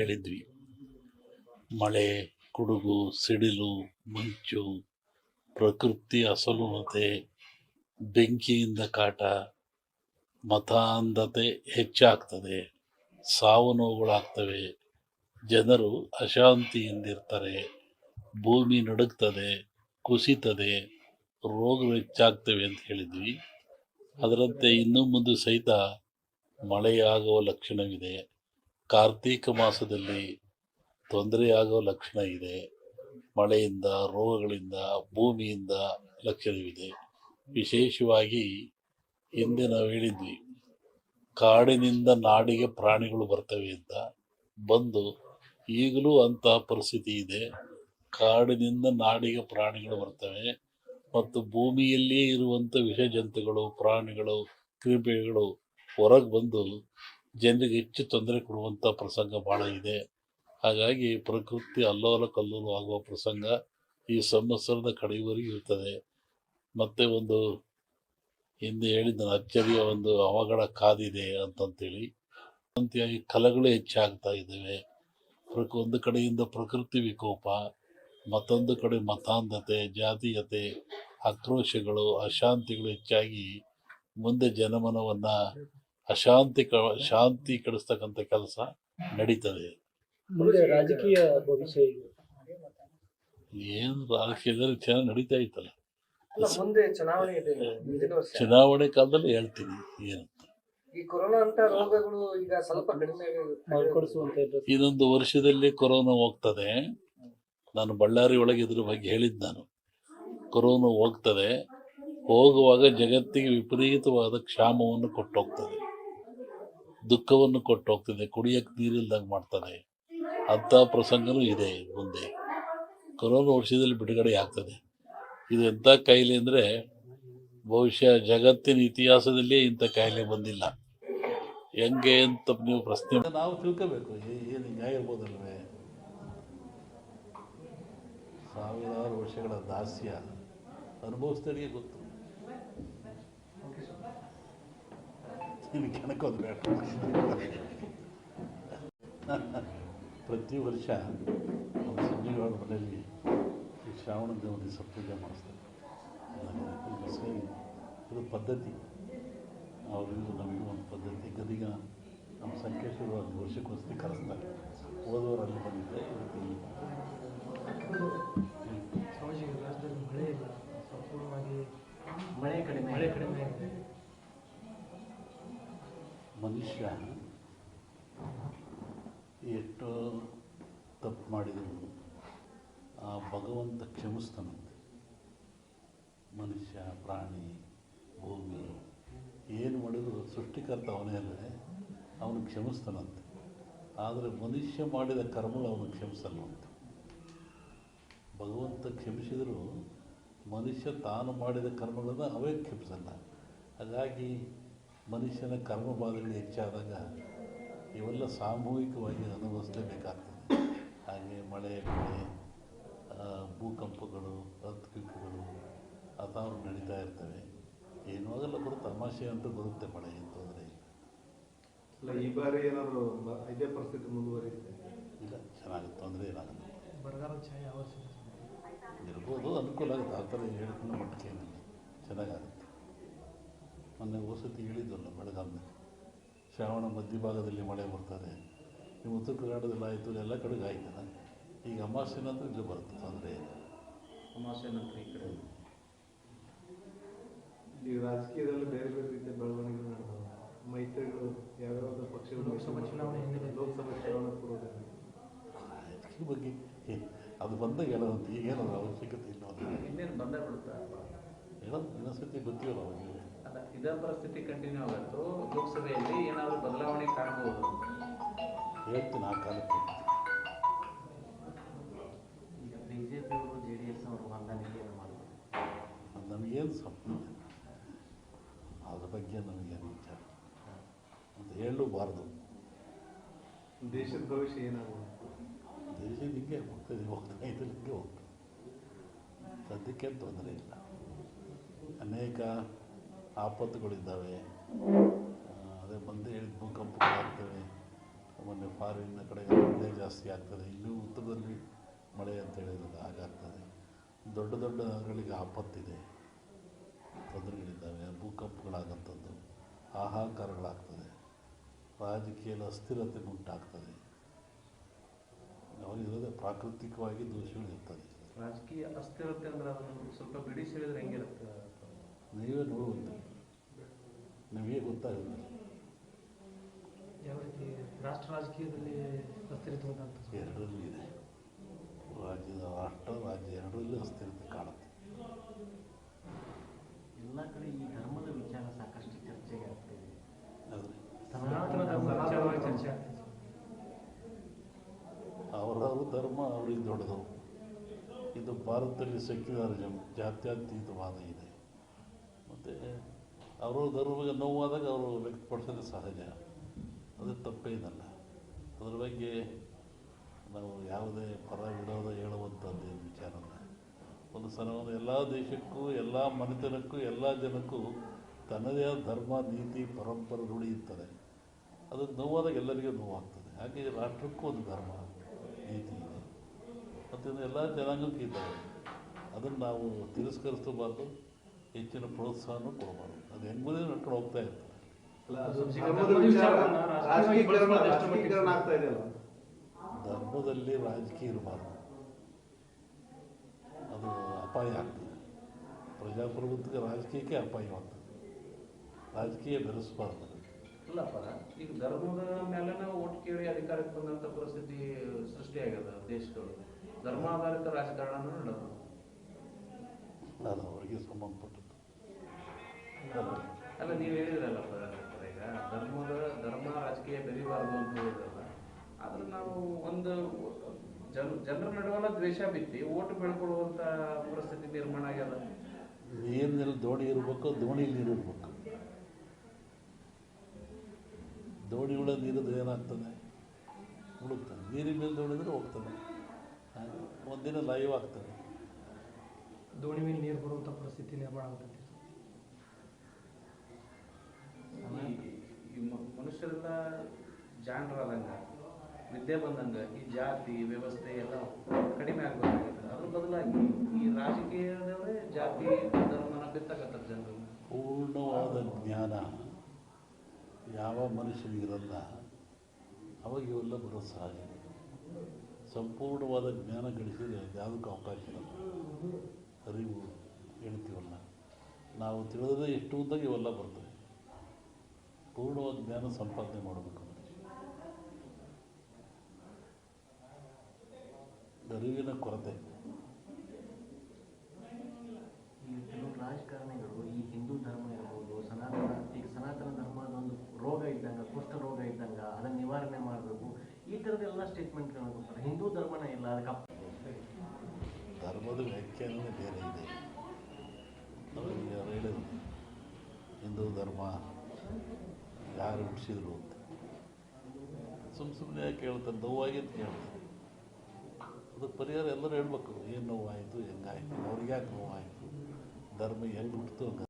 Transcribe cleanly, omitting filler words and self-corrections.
ಹೇಳಿದ್ವಿ. ಮಳೆ, ಗುಡುಗು, ಸಿಡಿಲು, ಮಿಂಚು, ಪ್ರಕೃತಿ ಅಸಮನತೆ, ಬೆಂಕಿಯಿಂದ ಕಾಟ, ಮತಾಂಧತೆ ಹೆಚ್ಚಾಗ್ತದೆ, ಸಾವು ನೋವುಗಳಾಗ್ತವೆ, ಜನರು ಅಶಾಂತಿಯಿಂದಿರ್ತಾರೆ, ಭೂಮಿ ನಡುಗ್ತದೆ, ಕುಸಿತದೆ, ರೋಗಗಳು ಹೆಚ್ಚಾಗ್ತವೆ ಅಂತ ಹೇಳಿದ್ವಿ. ಅದರಂತೆ ಇನ್ನು ಮುಂದೆ ಸಹಿತ ಮಳೆಯಾಗುವ ಲಕ್ಷಣವಿದೆ. ಕಾರ್ತೀಕ ಮಾಸದಲ್ಲಿ ತೊಂದರೆಯಾಗುವ ಲಕ್ಷಣ ಇದೆ. ಮಳೆಯಿಂದ, ರೋಗಗಳಿಂದ, ಭೂಮಿಯಿಂದ ಲಕ್ಷಣವಿದೆ. ವಿಶೇಷವಾಗಿ ಹಿಂದೆ ನಾವು ಹೇಳಿದ್ವಿ, ಕಾಡಿನಿಂದ ನಾಡಿಗೆ ಪ್ರಾಣಿಗಳು ಬರ್ತವೆ ಅಂತ. ಬಂದು ಈಗಲೂ ಅಂತಹ ಪರಿಸ್ಥಿತಿ ಇದೆ. ಕಾಡಿನಿಂದ ನಾಡಿಗೆ ಪ್ರಾಣಿಗಳು ಬರ್ತವೆ ಮತ್ತು ಭೂಮಿಯಲ್ಲಿಯೇ ಇರುವಂಥ ವಿಷ ಜಂತುಗಳು, ಪ್ರಾಣಿಗಳು, ಕ್ರಿಮಿಗಳು ಹೊರಗೆ ಬಂದು ಜನರಿಗೆ ಹೆಚ್ಚು ತೊಂದರೆ ಕೊಡುವಂಥ ಪ್ರಸಂಗ ಭಾಳ ಇದೆ. ಹಾಗಾಗಿ ಪ್ರಕೃತಿ ಅಲ್ಲೋಲ ಕಲ್ಲೋಲ ಆಗುವ ಪ್ರಸಂಗ ಈ ಸಂವತ್ಸರದ ಕಡೆಯವರೆಗೂ ಇರ್ತದೆ. ಮತ್ತೆ ಒಂದು ಹಿಂದೆ ಹೇಳಿದ ಅಚ್ಚರಿಯ ಒಂದು ಅವಘಡ ಕಾದಿದೆ ಅಂತಂತೇಳಿ ಅಂತೆಯಾಗಿ ಕಲಗಳು ಹೆಚ್ಚಾಗ್ತಾ ಇದ್ದಾವೆ. ಒಂದು ಕಡೆಯಿಂದ ಪ್ರಕೃತಿ ವಿಕೋಪ, ಮತ್ತೊಂದು ಕಡೆ ಮತಾಂಧತೆ, ಜಾತೀಯತೆ, ಆಕ್ರೋಶಗಳು, ಅಶಾಂತಿಗಳು ಹೆಚ್ಚಾಗಿ ಮುಂದೆ ಜನಮನವನ್ನು ಶಾಂತಿ ಕೆಡಿಸ್ತಕ್ಕಂಥ ಕೆಲಸ ನಡೀತದೆ. ರಾಜಕೀಯ ಭವಿಷ್ಯ ಏನು ರಾಜಕೀಯದಲ್ಲಿ ಚೆನ್ನಾಗಿ ನಡೀತಾ ಇತ್ತಲ್ಲ. ಮುಂದೆ ಚುನಾವಣೆ ಇದೆ, ಚುನಾವಣೆ ಕಾಲದಲ್ಲಿ ಹೇಳ್ತೀನಿ ಏನಂತ. ಈ ಕೊರೋನಾ ಅಂತ ರೋಗಗಳು ಈಗ ಸ್ವಲ್ಪ ಕಡಿಮೆ ಇನ್ನೊಂದು ವರ್ಷದಲ್ಲಿ ಕೊರೋನಾ ಹೋಗ್ತದೆ. ನಾನು ಬಳ್ಳಾರಿ ಒಳಗೆ ಇದ್ರ ಬಗ್ಗೆ ಹೇಳಿದ್ದು. ನಾನು ಕೊರೋನಾ ಹೋಗ್ತದೆ, ಹೋಗುವಾಗ ಜಗತ್ತಿಗೆ ವಿಪರೀತವಾದ ಕ್ಷಾಮವನ್ನು ಕೊಟ್ಟೋಗ್ತದೆ, ದುಃಖವನ್ನು ಕೊಟ್ಟೋಗ್ತದೆ, ಕುಡಿಯಕ್ಕೆ ನೀರಿಲ್ದಂಗೆ ಮಾಡ್ತದೆ. ಅಂಥ ಪ್ರಸಂಗನೂ ಇದೆ ಮುಂದೆ. ಕೊರೋನಾ ವರ್ಷದಲ್ಲಿ ಬಿಡುಗಡೆ ಆಗ್ತದೆ. ಇದು ಎಂಥ ಕಾಯಿಲೆ ಅಂದರೆ ಬಹುಶಃ ಜಗತ್ತಿನ ಇತಿಹಾಸದಲ್ಲೇ ಇಂಥ ಕಾಯಿಲೆ ಬಂದಿಲ್ಲ. ಹೆಂಗೆ ಅಂತ ನೀವು ಪ್ರಶ್ನೆ ನಾವು ತಿಳ್ಕೋಬೇಕು. ಏನು ಹಿಂಗಾಗಿರ್ಬೋದಲ್ವೇ? ಸಾವಿರಾರು ವರ್ಷಗಳ ದಾಸ್ಯ ಅನುಭವಿಸ್ದರಿಗೆ ಗೊತ್ತು. ಕೆಣಕೋದು ಬೇಡ. ಪ್ರತಿ ವರ್ಷ ನಮ್ಮ ಸಂಜೆಗಳ ಮನೆಯಲ್ಲಿ ಈ ಶ್ರಾವಣ ದೇವರಿಗೆ ಸತ್ಪೂಜೆ ಮಾಡಿಸ್ತಾರೆ. ಇದು ಪದ್ಧತಿ, ಅವರಿಗೂ ನಮಗೂ ಒಂದು ಪದ್ಧತಿ. ಗದಿಗ ನಮ್ಮ ಸಂಕೇಶ್ವರ ಒಂದು ವರ್ಷಕ್ಕೊಂದ್ಸತಿ ಕರೆಸ್ತಾರೆ. ಹೋದವರು ಅಲ್ಲಿ ಬಂದಿದ್ದೆ, ಮನುಷ್ಯ ಎಷ್ಟು ತಪ್ಪು ಮಾಡಿದರು ಆ ಭಗವಂತ ಕ್ಷಮಿಸ್ತಾನಂತೆ. ಮನುಷ್ಯ, ಪ್ರಾಣಿ, ಭೂಮಿ ಏನು ಮಾಡಿದ್ರು ಸೃಷ್ಟಿಕರ್ತ ಅವನೇ ಅಲ್ಲದೆ ಅವನು ಕ್ಷಮಿಸ್ತಾನಂತೆ. ಆದರೆ ಮನುಷ್ಯ ಮಾಡಿದ ಕರ್ಮಗಳು ಅವನು ಕ್ಷಮಿಸಲ್ಲವಂತೆ. ಭಗವಂತ ಕ್ಷಮಿಸಿದರೂ ಮನುಷ್ಯ ತಾನು ಮಾಡಿದ ಕರ್ಮಗಳನ್ನು ಅವೇ ಕ್ಷಮಿಸಲ್ಲ. ಹಾಗಾಗಿ ಮನುಷ್ಯನ ಕರ್ಮಬಾಧೆಗಳು ಹೆಚ್ಚಾದಾಗ ಇವೆಲ್ಲ ಸಾಮೂಹಿಕವಾಗಿ ಅನುಭವಿಸಲೇಬೇಕಾಗ್ತದೆ. ಹಾಗೆ ಮಳೆ, ಬೆಳೆ, ಭೂಕಂಪಗಳು, ಅರ್ಥಕ್ವೇಕ್ಗಳು ಅಥವಾ ನಡೀತಾ ಇರ್ತವೆ. ಏನೂ ಆಗಲ್ಲ, ಬರುತ್ತೆ. ತಮಾಷೆ ಅಂತೂ ಬರುತ್ತೆ, ಮಳೆ ಏನು ತೊಂದರೆ ಇಲ್ಲ. ಈ ಬಾರಿ ಏನಾದರೂ ಇದೇ ಪರಿಸ್ಥಿತಿ ಮುಂದುವರಿಯುತ್ತೆ? ಇಲ್ಲ, ಚೆನ್ನಾಗುತ್ತೆ, ತೊಂದರೆ ಏನಾಗಲ್ಲ. ಬರಗಾಲ ಛಾಯೆ ಇರ್ಬೋದು, ಅನುಕೂಲ ಆಗುತ್ತೆ. ಆ ಥರ ಹೇಳ್ಕೊಂಡು ಮಟ್ಟಕ್ಕೆ ಏನಿಲ್ಲ, ಚೆನ್ನಾಗಾಗುತ್ತೆ. ಮೊನ್ನೆ ವಸತಿ ಹೇಳಿದ್ವಲ್ಲ, ಬೆಳಗಾವಿನಲ್ಲಿ ಶ್ರಾವಣ ಮಧ್ಯಭಾಗದಲ್ಲಿ ಮಳೆ ಬರ್ತದೆ. ನೀವು ಉತ್ತರ ಕರ್ನಾಟಕದಲ್ಲಿ ಆಯಿತು, ಎಲ್ಲ ಕಡೆಗೆ ಆಯ್ತಲ್ಲ. ಈಗ ಅಮಾವಾಸ್ಯೆ ನಂತರ ಇಲ್ಲಿ ಬರುತ್ತೆ, ತೊಂದರೆ ಇಲ್ಲ. ಅಮಾವಾಸ್ಯೆ ನಂತರ ಈ ಕಡೆ ಈ ರಾಜಕೀಯದಲ್ಲಿ ಬೇರೆ ಬೇರೆ ರೀತಿಯ ಬೆಳವಣಿಗೆಗಳು ನಡೆದವು. ಮೈತ್ರಿಗಳು ಯಾವ್ಯಾವ ಪಕ್ಷಗಳು ಲೋಕಸಭಾ ಚುನಾವಣೆ ಪೂರ್ವದಲ್ಲಿ ರಾಜಕೀಯ ಬಗ್ಗೆ ಅದು ಬಂದಾಗ ಹೇಳೋದು. ಈಗೇನದು ಅವಶ್ಯಕತೆ ಇಲ್ಲ. ಇನ್ನೇನು ಬಂದೇ ಬಿಡುತ್ತಾ ಹೇಳೋದು ಇನ್ನೊಂದ್ಸತಿ ಗೊತ್ತಿಲ್ಲ ಅವಾಗ. ಅಲ್ಲ, ಇದೇ ಪರಿಸ್ಥಿತಿ ಕಂಟಿನ್ಯೂ ಆಗುತ್ತೋ ಲೋಕಸಭೆಯಲ್ಲಿ ಏನಾದರೂ ಬದಲಾವಣೆ ಕಾಣಬಹುದು? ಹೇಳ್ತೀನಿ ಆ ಕಾಲಕ್ಕೆ. ಈಗ ಬಿಜೆಪಿ ಅವರು JDS ಅವರು ಹೊಂದಾಣಿಕೆ ಏನು ಮಾಡೋದು? ನಮಗೇನು ಸಂಬಂಧ, ಅದ್ರ ಬಗ್ಗೆ ನಮಗೇನು ವಿಚಾರ ಅಂತ ಹೇಳಬಾರ್ದು. ದೇಶದ ಭವಿಷ್ಯ ಏನಾಗುತ್ತೆ? ದೇಶ ಹಿಂಗೆ ಹೋಗ್ತದೆ, ಹೋಗ್ತಾ ಇದ್ದರೆ ಹಿಂಗೆ ಹೋಗ್ತದೆ. ಸದ್ಯಕ್ಕೆ ತೊಂದರೆ ಇಲ್ಲ. ಅನೇಕ ಆಪತ್ತುಗಳಿದ್ದಾವೆ. ಅದೇ ಬಂದು ಹೇಳಿದ ಭೂಕಂಪಗಳಾಗ್ತವೆ. ಮೊನ್ನೆ ಫಾರಿನ್ನ ಕಡೆ ಒಳ್ಳೆಯ ಜಾಸ್ತಿ ಆಗ್ತದೆ. ಇನ್ನೂ ಉತ್ತರದಲ್ಲಿ ಮಳೆ ಅಂತ ಹೇಳಿರೋದು ಹಾಗಾಗ್ತದೆ. ದೊಡ್ಡ ದೊಡ್ಡ ನಗರಗಳಿಗೆ ಆಪತ್ತಿದೆ, ತೊಂದರೆಗಳಿದ್ದಾವೆ, ಭೂಕಂಪಗಳಾಗಂಥದ್ದು, ಹಾಹಾಕಾರಗಳಾಗ್ತದೆ, ರಾಜಕೀಯದ ಅಸ್ಥಿರತೆ ಉಂಟಾಗ್ತದೆ. ಅವರಿರೋದೇ ಪ್ರಾಕೃತಿಕವಾಗಿ ದೋಷಗಳಿರ್ತದೆ. ರಾಜಕೀಯ ಅಸ್ಥಿರತೆ ಅಂದ್ರೆ ಅದನ್ನು ಸ್ವಲ್ಪ ಬಿಡಿಸಿ ಹೇಳಿದ್ರೆ ಹೆಂಗಿರುತ್ತೆ? ನೀವೇ ನೋಡುವಂತೆ ನಿಮಗೆ ಗೊತ್ತಾಗುತ್ತೆ. ಯಾವ ರೀತಿ ರಾಷ್ಟ್ರ ರಾಜಕೀಯದಲ್ಲಿ ಅಸ್ಥಿರತೆ ಉಂಟಂತ ಎರಡರಲ್ಲೂ ಇದೆ. ರಾಷ್ಟ್ರ ರಾಜ್ಯ ಎರಡರಲ್ಲೂ ಅಸ್ಥಿರತೆ ಕಾಣುತ್ತೆ. ಎಲ್ಲ ಕಡೆ ಈ ಧರ್ಮದ ವಿಚಾರ ಸಾಕಷ್ಟು ಚರ್ಚೆಗೆ ಆಗ್ತಿದೆ. ಆದರೆ ಸನಾತನ ಧರ್ಮ ವಿಚಾರವಾಗಿ ಚರ್ಚೆ ಆಗ್ತದೆ. ಅವರವ್ರ ಧರ್ಮ ಅವ್ರಿಗೆ ದೊಡ್ಡದು. ಇದು ಭಾರತದಲ್ಲಿ ಸೆಕ್ಯುಲರಿಸಮ್, ಜಾತ್ಯತೀತವಾದ ಇದೆ. ಮತ್ತು ಅವರ ಧರ್ಮಕ್ಕೆ ನೋವಾದಾಗ ಅವರು ವ್ಯಕ್ತಪಡಿಸೋದು ಸಹಜ, ಅದು ತಪ್ಪೇನಲ್ಲ. ಅದರ ಬಗ್ಗೆ ನಾವು ಯಾವುದೇ ಪರ ವಿರೋಧ ಹೇಳುವಂಥದ್ದು ಏನು ವಿಚಾರ ಅಲ್ಲ. ಒಂದು ಸಲವನ್ನು ಎಲ್ಲ ದೇಶಕ್ಕೂ, ಎಲ್ಲ ಮನೆತನಕ್ಕೂ, ಎಲ್ಲ ಜನಕ್ಕೂ ತನ್ನದೇ ಆದ ಧರ್ಮ, ನೀತಿ, ಪರಂಪರೆ ರೂಢಿ ಇರ್ತದೆ. ಅದು ನೋವಾದಾಗ ಎಲ್ಲರಿಗೂ ನೋವಾಗ್ತದೆ. ಹಾಗೆ ರಾಷ್ಟ್ರಕ್ಕೂ ಒಂದು ಧರ್ಮ, ನೀತಿ ಇದೆ ಮತ್ತು ಎಲ್ಲ ಜನಾಂಗಕ್ಕೂ ಇದ್ದಾವೆ. ಅದನ್ನು ನಾವು ತಿರಸ್ಕರಿಸಬಾರ್ದು, ಹೆಚ್ಚಿನ ಪ್ರೋತ್ಸಾಹನೂ ಕೊಡಬಾರ್ದು. ಅದು ಹೆಂಗುದೇ ನಡ್ಕೊಂಡು ಹೋಗ್ತಾ ಇರ್ತದೆ. ರಾಜಕೀಕರಣ ಆಗ್ತಾ ಇದೆಯಲ್ಲ, ಧರ್ಮದಲ್ಲಿ ರಾಜಕೀಯ ಇರಬಾರ್ದು, ಅದು ಅಪಾಯ ಆಗ್ತದೆ. ಪ್ರಜಾಪ್ರಭುತ್ವಕ್ಕೆ ರಾಜಕೀಯಕ್ಕೆ ಅಪಾಯವಾಗ್ತದೆ. ರಾಜಕೀಯ ಬೆರೆಸಬಾರ್ದು. ಇಲ್ಲಪ್ಪ, ಈಗ ಧರ್ಮದ ಮೇಲೆ ನಾವು ಓಟ್ ಕೇಳಿ ಅಧಿಕಾರಕ್ಕೆ ಬಂದಂಥ ಪರಿಸ್ಥಿತಿ ಸೃಷ್ಟಿಯಾಗ್ಯದ ದೇಶದೊಳಗೆ. ಧರ್ಮಾಧಾರಿತ ರಾಜಕಾರಣ ನಡೆದು ಅದು ಅವರಿಗೆ ಸಂಬಂಧಪಟ್ಟದ್ದು. ಅಲ್ಲ, ನೀವು ಹೇಳಿದ್ರಲ್ಲಪ್ಪ ಈಗ ಧರ್ಮ ರಾಜಕೀಯ ಬೆರಿಬಾರ್ದು ಅಂತ ಹೇಳಿದ್ರಲ್ಲ. ಆದ್ರೆ ನಾವು ಒಂದು ಜನರ ನಡುವಲ್ಲ ದ್ವೇಷ ಬಿತ್ತಿ ಓಟ್ ಬೆಳ್ಕೊಳ್ಳುವಂಥ ಪರಿಸ್ಥಿತಿ ನಿರ್ಮಾಣ ಆಗ್ಯದ. ನೀರಿನಲ್ಲಿ ದೋಣಿ ಇರಬೇಕು, ದೋಣಿ ನೀರು ಇರಬೇಕು. ದೋಣಿ ಒಳಗೆ ನೀರಿದ್ರೆ ಏನಾಗ್ತದೆ? ಹುಡುಕ್ತದೆ. ನೀರಿನ ಮೇಲೆ ದೋಣಿದ್ರೆ ಹೋಗ್ತದೆ, ಒಂದಿನ ಲೈವ್ ಆಗ್ತದೆ. ದೋಣಿ ಮೇಲೆ ನೀರು ಬರುವಂಥ ಪರಿಸ್ಥಿತಿ ನಿರ್ಮಾಣ ಆಗುತ್ತೆ. ಈ ಮನುಷ್ಯರೆಲ್ಲ ಜಾಣರಾದಂಗ, ವಿದ್ಯೆ ಬಂದಂಗ ಈ ಜಾತಿ ವ್ಯವಸ್ಥೆ ಎಲ್ಲ ಕಡಿಮೆ ಆಗಬೇಕಾಗುತ್ತೆ. ಅದ್ರ ಬದಲಾಗಿ ಈ ರಾಜಕೀಯದವರೇ ಜಾತಿ ಧರ್ಮನ ಬಿತ್ತಕತ್ತಾರೆ ಜನರು. ಪೂರ್ಣವಾದ ಜ್ಞಾನ ಯಾವ ಮನುಷ್ಯನಿಗಿರಲ್ಲ, ಅವಾಗ ಇವೆಲ್ಲ ಬರೋದು ಸಹಜ. ಸಂಪೂರ್ಣವಾದ ಜ್ಞಾನ ಗಳಿಸಿದರೆ ಯಾವುದಕ್ಕೂ ಅವಕಾಶ ಇರಲ್ಲ. ಅರಿವು ಹೇಳ್ತೀವಲ್ಲ, ನಾವು ತಿಳಿದ್ರೆ ಎಷ್ಟು ಉದ್ದಾಗ ಇವೆಲ್ಲ ಬರ್ತವೆ. ಪೂರ್ಣವಾದ ಜ್ಞಾನ ಸಂಪಾದನೆ ಮಾಡಬೇಕು ಮನುಷ್ಯ. ಅರಿವಿನ ಕೊರತೆ. ಈ ಕೆಲವು ರಾಜಕಾರಣಿಗಳು ಈ ಹಿಂದೂ ಧರ್ಮ ಇರ್ಬೋದು, ಸನಾತನ ಧರ್ಮದ ಒಂದು ರೋಗ ಇದ್ದಂಗೆ, ಕುಷ್ಠ ರೋಗ ಇದ್ದಂಗೆ, ಅದನ್ನು ನಿವಾರಣೆ ಮಾಡಬೇಕು, ಈ ಥರದ್ದೆಲ್ಲ ಸ್ಟೇಟ್ಮೆಂಟ್ಗಳನ್ನು ಕೊಡ್ತಾರೆ. ಹಿಂದೂ ಧರ್ಮನೇ ಇಲ್ಲ, ಅದಕ್ಕೆ ಧರ್ಮದ ವ್ಯಾಖ್ಯಾನವೇ ಬೇರೆ ಇದೆ. ನಮಗೆ ಹೇಳಿದ್ರು ಹಿಂದೂ ಧರ್ಮ ಯಾರು ಹುಟ್ಟಿಸಿದ್ರು ಅಂತ. ಸುಮ್ಮನೆ ಯಾಕೆ ಹೇಳ್ತಾರೆ? ನೋವಾಗಿ ಅಂತ ಹೇಳ್ತಾರೆ. ಅದಕ್ಕೆ ಪರಿಹಾರ ಎಲ್ಲರೂ ಹೇಳ್ಬೇಕು. ಏನು ನೋವಾಯಿತು, ಹೆಂಗಾಯಿತು, ಅವ್ರಿಗೆ ಯಾಕೆ ನೋವಾಯಿತು, ಧರ್ಮ ಹೆಂಗೆ ಹುಟ್ಟಿತು,